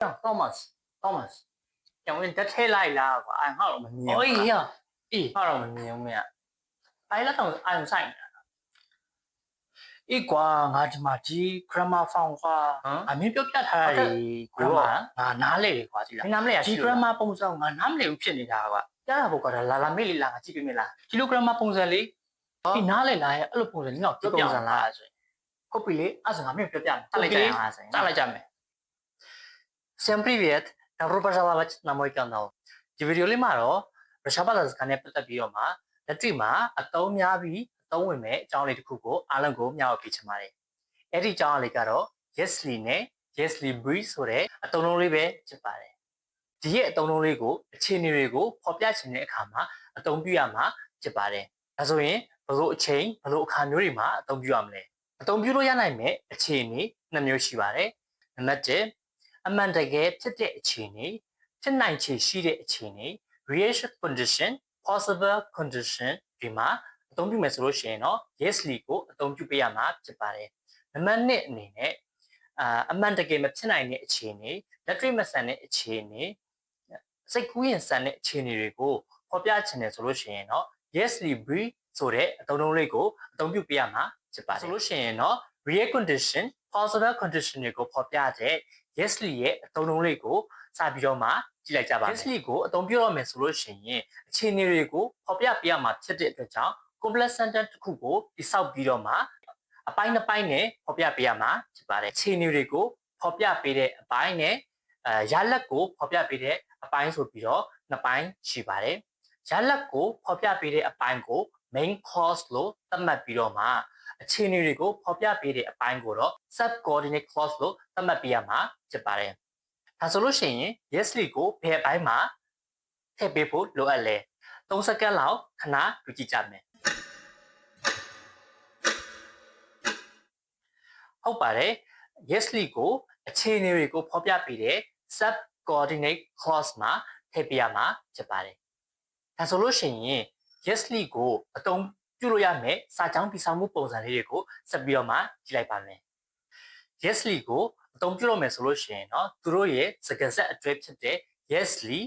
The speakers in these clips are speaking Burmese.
Thomas，讲问这太来了，俺好了没有？哎呀，好了没有没有？哎，那种俺晒一挂我这嘛ဒီ grammar 方法အမင်းပြောပြထားတာတွေကိုတော့ငါနားလေကွာဒီလား 你哪么来？ဒီ grammar ပုံစံငါနားမလည်ဘူးဖြစ်နေတာကွာ 家不搞的，拉没里拉，几个没拉？ ဒီလို grammar ပုံစံလေးဒီနားလေလားရဲ့အဲ့လိုပုံစံလေးတော့ပြောပြအောင်လားဆိုရင် ဟုတ်ပြီလေအဲ့ဆိုငါမျိုးပြောပြမယ်တက်လိုက်ကြရအောင်ဆိုရင် တက်လိုက်ကြမယ် Всем привет добро пожаловать на мой канал ဒီဗီဒီယိုလေးမှာတော့ရုရှားဘာသာစကားနဲ့ပတ်သက်ပြီးတော့မှလက်တွေ့မှာအသုံးများပြီးအသုံးဝင်မဲ့အကြောင်းလေးတစ်ခုကိုအားလုံးကိုမျှဝေပေးချင်ပါတယ်အဲ့ဒီအကြောင်းလေးကတော့ yesly နဲ့ yesly breed ဆိုတဲ့အသုံးလုံးလေးပဲဖြစ်ပါတယ်ဒီရဲ့အသုံးလုံးလေးကိုအခြေအနေတွေကိုဖော်ပြချင်တဲ့အခါမှာအသုံးပြုရမှာဖြစ်ပါတယ်ဒါဆိုရင်ဘယ်လိုအချိန်ဘယ်လိုအခါမျိုးတွေမှာအသုံးပြုရမလဲအသုံးပြုလို့ရနိုင်မဲ့အခြေအနေနှစ်မျိုးရှိပါတယ်နံပါတ်1အမှန်တကယ်ဖြစ်တဲ့အခြေအနေဖြစ်နိုင်ခြေရှိတဲ့အခြေအနေ real condition possible condition ဒီမှာအသုံးပြုမယ်ဆိုလို့ရှိရင်တော့ yesly ကိုအသုံးပြုပေးရမှာဖြစ်ပါတယ်နံပါတ်2အနေနဲ့အမှန်တကယ်မဖြစ်နိုင်တဲ့အခြေအနေလက်တွေ့မဆန်တဲ့အခြေအနေစိတ်ကူးရင်ဆန်တဲ့အခြေအနေတွေကိုဖော်ပြချင်တယ်ဆိုလို့ရှိရင်တော့ yesly breed ဆိုတဲ့အသုံးလုံးလေးကိုအသုံးပြုပေးရမှာဖြစ်ပါတယ်ဆိုလို့ရှိရင်တော့ real condition possible condition တွေကိုဖော်ပြတဲ့ yesly ရဲ့အသုံးလုံးလေးကိုစပြီးတော့မှကြည့်လိုက်ကြပါမယ် yesly ကိုအသုံးပြုရမယ်ဆိုလို့ရှိရင်အခြေအနေတွေကိုဖော်ပြပေးရမှာဖြစ်တဲ့အတွက်ကြောင့် complex sentence တစ်ခုကိုတိစောက်ပြီးတော့မှအပိုင်းတစ်ပိုင်းနဲ့ဖော်ပြပေးရမှာဖြစ်ပါတယ်အခြေအနေတွေကိုဖော်ပြပေးတဲ့အပိုင်းနဲ့ရလဒ်ကိုဖော်ပြပေးတဲ့အပိုင်းဆိုပြီးတော့နှစ်ပိုင်းရှိပါတယ်ရလဒ်ကိုဖော်ပြပေးတဲ့အပိုင်းကို main clause လို့သတ်မှတ်ပြီးတော့မှအခြေအနေတွေကိုဖော်ပြပေးတဲ့အပိုင်းကိုတော့ subordinate clause လို့သတ်မှတ်ပေးရမှာဖြစ်ပါတယ်ဒါဆိုလို့ရှိရင် yesly ကိုဘယ်အပိုင်းမှာထည့်ပေးဖို့လိုအပ်လဲ3စက္ကန့်လောက်ခဏကြည့်ကြမယ်ဟုတ်ပါတယ် yesly ကိုအခြေအနေတွေကိုဖော်ပြပေးတဲ့ subordinate clause မှာထည့်ပေးရမှာဖြစ်ပါတယ်ဒါဆိုလို့ရှိရင် yesly ကိုအသုံးပြုလို့ရမယ်စာကြောင်းတည်ဆောက်မှုပုံစံလေးတွေကိုဆက်ပြီးတော့မှကြည့်လိုက်ပါမယ် yesly ကိုအသုံးပြုလို့မယ်ဆိုလို့ရှိရင်တော့သူတို့ရဲ့စကားဆက်အတွဲဖြစ်တဲ့ yesly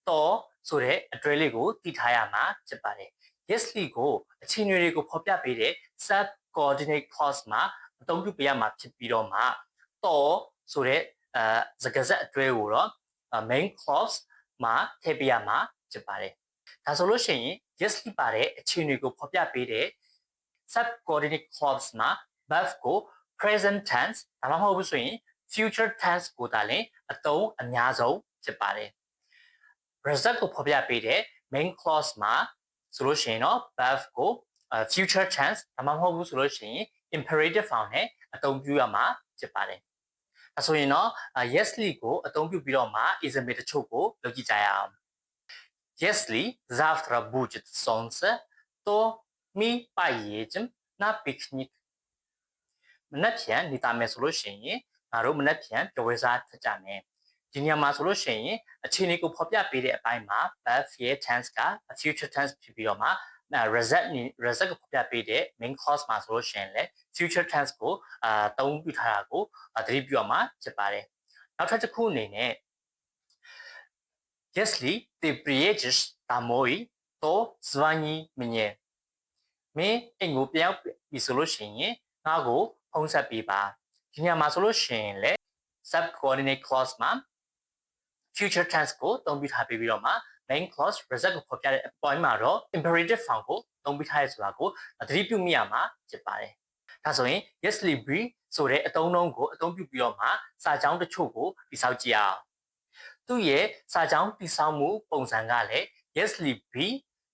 တော့ဆိုတဲ့အတွဲလေးကိုတည်ထားရမှာဖြစ်ပါတယ် yesly ကိုအခြေအနေတွေကိုဖော်ပြပေးတဲ့ subordinate clause မှာအသုံးပြုပေးရမှာဖြစ်ပြီးတော့မှတော့ဆိုတဲ့စကားဆက်အတွဲကိုတော့ main clause မှာထည့်ပေးရမှာဖြစ်ပါတယ်ဒါဆိုလို့ရှိရင် yesly ပါတဲ့အခြေအနေကိုဖော်ပြပေးတဲ့ subordinate clause မှာ verb ကို present tense ဒါမှမဟုတ်ဘူးဆိုရင် future tense ကိုသာလျှင်အသုံးအများဆုံးဖြစ်ပါတယ် result ကိုဖော်ပြပေးတဲ့ main clause မှာဆိုလို့ရှိရင်တော့ verb ကို future tense ဒါမှမဟုတ်ဘူးဆိုလို့ရှိရင် imperative form နဲ့အသုံးပြုရမှာဖြစ်ပါတယ်အဲဆိုရင်တော့ yesly ကိုအသုံးပြုပြီးတော့မှ example တချို့ကိုလုပ်ကြည့်ကြရအောင် Если завтра будет солнце, то мы поедем на пикник. မနက်ဖြန်နေတာမယ်ဆိုလို့ရှိရင်ငါတို့မနက်ဖြန်ပျော်ပွဲစားထွက်ကြမယ်ဒီနေရာမှာဆိုလို့ရှိရင်အခြေအနေကိုဖော်ပြပေးတဲ့အပိုင်းမှာ verb ရဲ့ tense က future tense ဖြစ်ပြီးတော့မှ result ကိုဖော်ပြပေးတဲ့ main clause မှာဆိုလို့ရှိရင်လည်း future tense ကိုသုံးပြုထားတာကိုသတိပြုရမှာဖြစ်ပါတယ်နောက်ထပ်တစ်ခုအနေနဲ့ Если ты приедешь домой, то звони мне. မင်းအိမ်ကိုပြန်ရောက်ပြီဆိုလို့ရှိရင်ငါ့ကိုဖုန်းဆက်ပေးပါဒီနေရာမှာဆိုလို့ရှိရင်လည်း subordinate clause မှာ future tense ကိုသုံးပြီးထားပြီးတော့မှ main clause result ကိုဖော်ပြတဲ့အပိုင်းမှာတော့ imperative form ကိုသုံးပြီးထားရဆိုတာကိုသတိပြုမိရမှာဖြစ်ပါတယ်ဒါဆိုရင် yesly be ဆိုတဲ့အသုံးအနှုန်းကိုအသုံးပြုပြီးတော့မှစာကြောင်းတချို့ကိုတိစောက်ကြည့်အောင်သူ့ရဲ့စာကြောင်းတိစောက်မှုပုံစံကလည်း yesly be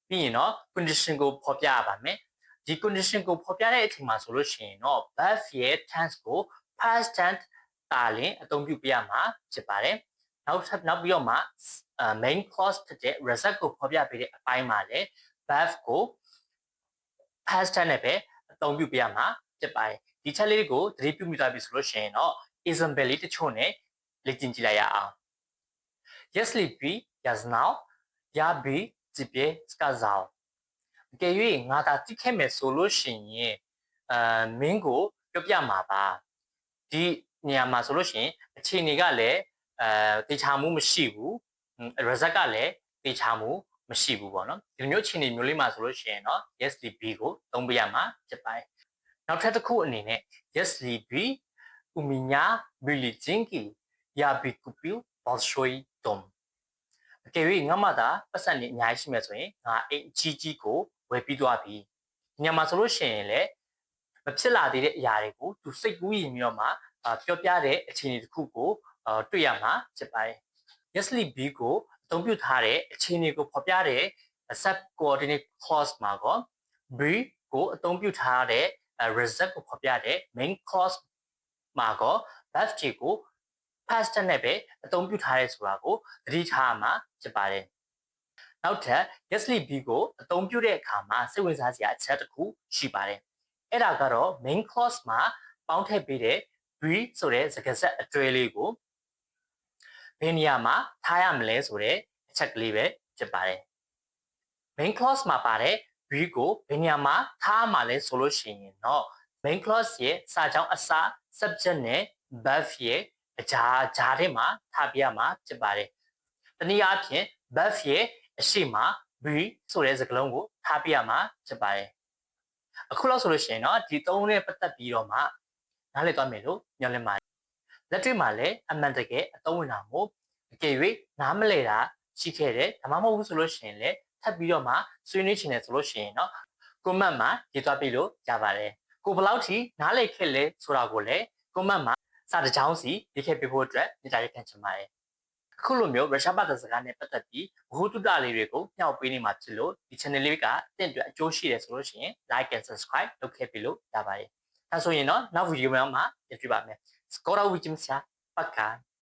ပြီးရင်တော့ condition ကိုဖော်ပြရပါမယ်ဒီ condition ကိုဖော်ပြတဲ့အချိန်မှာဆိုလို့ရှိရင်တော့ verb ရဲ့ tense ကို past tense တာလင်အသုံးပြုပြရမှာဖြစ်ပါတယ်နောက်ပြီးတော့မှ main clause ဖြစ်တဲ့ result ကိုဖော်ပြပေးတဲ့အပိုင်းမှာလည်း verb ကို past tense နဲ့ပဲအသုံးပြုပြရမှာဖြစ်ပါတယ်ဒီချက်လေးကိုသတိပြုမိသွားပြီဆိုလို့ရှိရင်တော့ example လေးတချို့နဲ့လေ့ကျင့်ကြည့်လိုက်ရအောင်Если бы я знал, я бы тебе сказал. အကယ်၍ငါသာသိခဲ့မယ်ဆိုလို့ရှိရင်မင်းကိုပြောပြမှာပါဒီနေရာမှာဆိုလို့ရှိရင်အခြေအနေကလည်း တေချာမှုမရှိဘူး result ကလည်းတေချာမှုမရှိဘူးပေါ့နော်ဒီမျိုးအခြေအနေမျိုးလေးမှာဆိုလို့ရှိရင်တော့ yes b ကိုသုံးပေးရမှာဖြစ်ပါတယ်နောက်ထပ်တစ်ခုအနေနဲ့ yes b у меня были деньги я бы купил большой дом အကယ်၍ငါမှသာပတ်စံနေအများကြီးရှိမယ်ဆိုရင်ငါအိမ်ကြီးကိုဝယ်ပြီးသွားပြီညမှာဆိုလို့ရှိရင်လည်းမဖြစ်လာသေးတဲ့အရာတွေကိုသူစိတ်ကူးရင်ပြီးတော့မှပြောပြတဲ့အခြေအနေတစ်ခုကိုတွေ့ရမှာဖြစ်ပါတယ် Yesly B ကိုအသုံးပြုထားတဲ့အခြေအနေကိုဖော်ပြတဲ့ sub coordinate clause မှာက B ကိုအသုံးပြုထားတဲ့ result ကိုဖော်ပြတဲ့ main clause မှာက verb ကို past tense နဲ့ပဲအသုံးပြုထားရဲဆိုတာကိုသတိထားမှာဖြစ်ပါတယ်နောက်ထပ် Yesly B ကိုအသုံးပြုတဲ့အခါမှာစိတ်ဝင်စားစရာအချက်တစ်ခုရှိပါတယ်အဲ့ဒါကတော့ main clause မှာပေါင်းထည့်ပေးတဲ့ B ဆိုတဲ့စကားဆက်အတွဲလေးကိုဘယ်နေရာမှာထားရမလဲဆိုတဲ့အချက်ကလေးပဲဖြစ်ပါတယ် main clause မှာပါတဲ့ B ကိုဘယ်နေရာမှာထားမှာလဲဆိုလို့ရှိရင်တော့ main clause ရဲ့စာကြောင်းအစ subject နဲ့ verb ရဲ့အကြားထဲမှာထားပြရမှာဖြစ်ပါတယ်တနည်းအားဖြင့် verb ရဲ့အရှိမ B ဆိုတဲ့စကားလုံးကိုထားပြရမှာဖြစ်ပါတယ်အခုလောက်ဆိုလို့ရှိရင်တော့ဒီသုံးနဲ့ပတ်သက်ပြီးတော့မှနားလည်သွားမယ်လို့ညွှန်လင်းပါတယ်လက်တွေ့မှာလည်းအမှန်တကယ်အသုံးဝင်တာမို့အကယ်၍နားမလည်တာရှိခဲ့တယ်ဒါမှမဟုတ်ဘူးဆိုလို့ရှိရင်လည်းထပ်ပြီးတော့မှဆွေးနွေးချင်တယ်ဆိုလို့ရှိရင်တော့ comment မှာရေးသွားပြီးလို့ရပါတယ်ကိုဘယ်လောက်ထိနားလည်ခဲ့လဲဆိုတာကိုလည်း comment မှာစာတစ်ကြောင်းစီရေးခဲ့ပေးဖို့အတွက်ညွှန်ကြားရခံချင်ပါတယ်အခုလိုမျိုးရုရှားဘာသာစကားနဲ့ပတ်သက်ပြီးဘ ഹു တုတလေးတွေကိုညှောက်ပေးနေမှာဖြစ်လို့ဒီ channel လေးကတင့်အတွက်အကျိုးရှိတယ်ဆိုလို့ရှိရင် like and subscribe လုပ်ခဲ့ပြီးလို့ရပါတယ်ဒါဆိုရင်တော့နောက်ဗီဒီယိုမှာပြန်တွေ့ပါမယ်скоро увидимся пока